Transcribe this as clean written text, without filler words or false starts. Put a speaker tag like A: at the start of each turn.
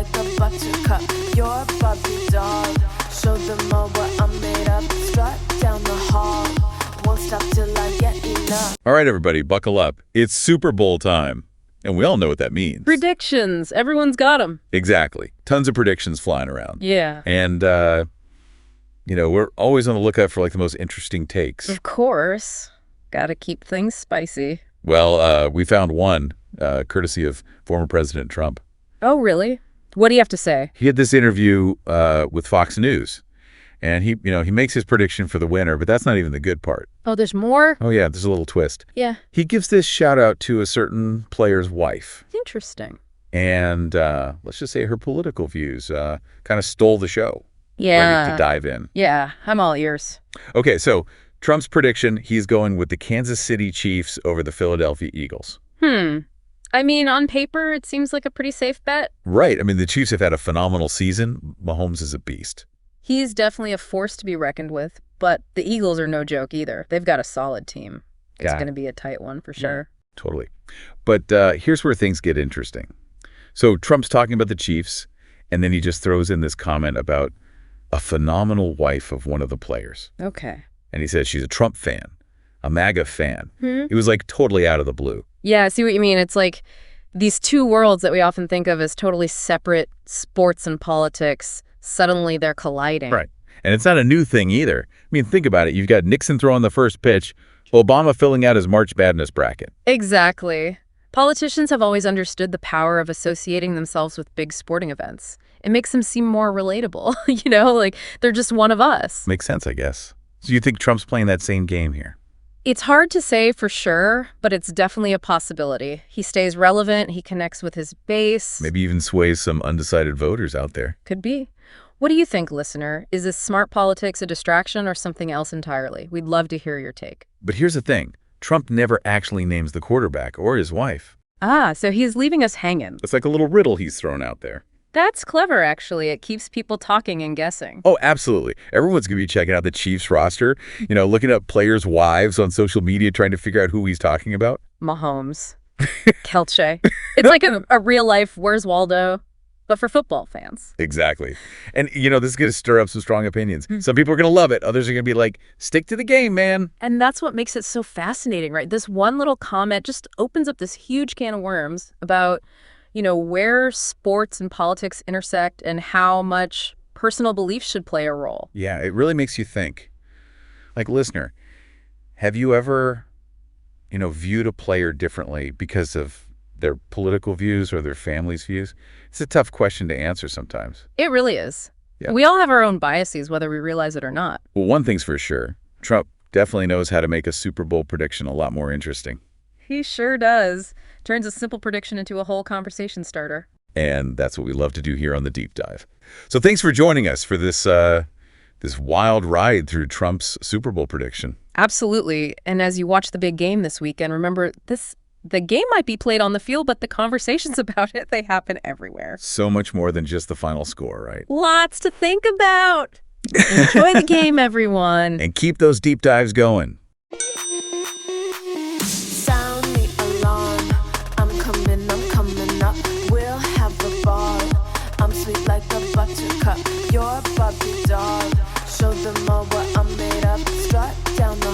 A: like a buttercup. You're a Barbie doll. Show them all what I'm made of. Strut down the hall. Won't stop till I get enough.
B: All right, everybody, buckle up. It's Super Bowl time. And we all know what that means.
C: Predictions. Everyone's got them.
B: Exactly. Tons of predictions flying around.
C: Yeah.
B: And, we're always on the lookout for, the most interesting takes.
C: Of course. Gotta keep things spicy.
B: Well, we found one, courtesy of former President Trump.
C: Oh, really? What do you have to say?
B: He had this interview with Fox News. And he makes his prediction for the winner, but that's not even the good part.
C: Oh, there's more?
B: Oh, yeah, there's a little twist.
C: Yeah.
B: He gives this shout out to a certain player's wife.
C: Interesting.
B: And let's just say her political views kind of stole the show.
C: Yeah.
B: Ready to dive in.
C: Yeah, I'm all ears.
B: Okay, so Trump's prediction, he's going with the Kansas City Chiefs over the Philadelphia Eagles.
C: I mean, on paper, it seems like a pretty safe bet.
B: Right. I mean, the Chiefs have had a phenomenal season. Mahomes is a beast.
C: He's definitely a force to be reckoned with, but the Eagles are no joke either. They've got a solid team. It's going to be a tight one for sure.
B: Totally. But here's where things get interesting. So Trump's talking about the Chiefs, and then he just throws in this comment about a phenomenal wife of one of the players.
C: Okay.
B: And he says she's a Trump fan, a MAGA fan. It was totally out of the blue.
C: Yeah, I see what you mean. It's like these two worlds that we often think of as totally separate, sports and politics. Suddenly they're colliding.
B: Right. And it's not a new thing either. I mean, think about it. You've got Nixon throwing the first pitch, Obama filling out his March Madness bracket.
C: Exactly. Politicians have always understood the power of associating themselves with big sporting events. It makes them seem more relatable, like they're just one of us.
B: Makes sense, I guess. So you think Trump's playing that same game here?
C: It's hard to say for sure, but it's definitely a possibility. He stays relevant, he connects with his base.
B: Maybe even sways some undecided voters out there.
C: Could be. What do you think, listener? Is this smart politics a distraction or something else entirely? We'd love to hear your take.
B: But here's the thing. Trump never actually names the quarterback or his wife.
C: Ah, so he's leaving us hanging.
B: It's like a little riddle he's thrown out there.
C: That's clever, actually. It keeps people talking and guessing.
B: Oh, absolutely. Everyone's going to be checking out the Chiefs roster, looking up players' wives on social media, trying to figure out who he's talking about.
C: Mahomes. Kelce. It's like a real-life Where's Waldo, but for football fans.
B: Exactly. And, this is going to stir up some strong opinions. Some people are going to love it. Others are going to be like, stick to the game, man.
C: And that's what makes it so fascinating, right? This one little comment just opens up this huge can of worms about where sports and politics intersect and how much personal belief should play a role.
B: Yeah, it really makes you think. Listener, have you ever, viewed a player differently because of their political views or their family's views? It's a tough question to answer sometimes.
C: It really is.
B: Yeah.
C: We all have our own biases, whether we realize it or not.
B: Well, one thing's for sure. Trump definitely knows how to make a Super Bowl prediction a lot more interesting.
C: He sure does. Turns a simple prediction into a whole conversation starter.
B: And that's what we love to do here on The Deep Dive. So thanks for joining us for this wild ride through Trump's Super Bowl prediction.
C: Absolutely. And as you watch the big game this weekend, remember the game might be played on the field, but the conversations about it, they happen everywhere.
B: So much more than just the final score, right?
C: Lots to think about. Enjoy the game, everyone.
B: And keep those deep dives going.
A: Sound the alarm. I'm coming up. We'll have a ball. I'm sweet like a buttercup. You're a Barbie doll. Show them all what I'm made of. Strut down the